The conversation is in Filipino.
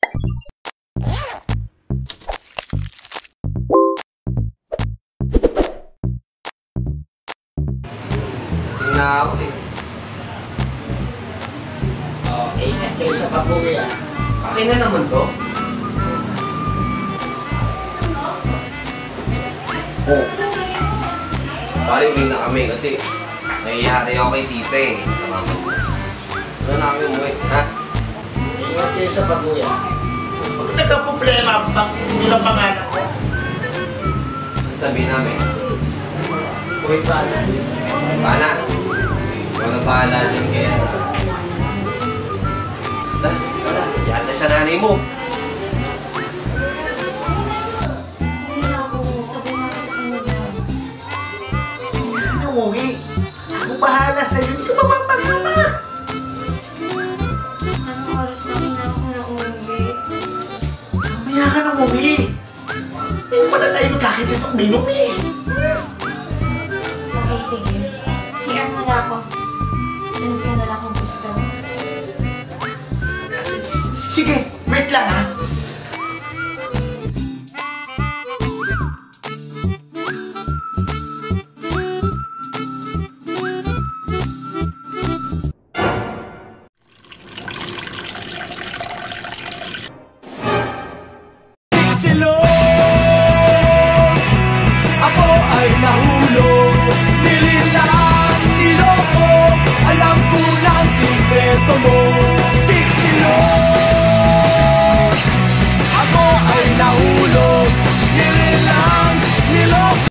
Lasing na ako eh. Ingat kayo sa pag-uwi ah. Akin na naman to. Oh. Pare, uwi na kami kasi nangyayari ako kay tita eh. Sa mama ko. Ano na kami umuwi, ha? Ingat kayo sa pag-uwi ah. Huwag nagka-problema pag nilang pangalan ko. Ano sabihin namin? Uy, paano? Paana? Wala paala din kaya na. Tara, yata sa nanay mo. Hindi na ako. Sabihin ako sa kanya. Hindi na umuwi. Ako bahala sa'yo. Hindi ka mapapagama. Anong oras na ako na umuwi? Mamaya ka na umuwi. Eh, wala tayo magkakita itong minum eh. Okay, sige. CR muna ako.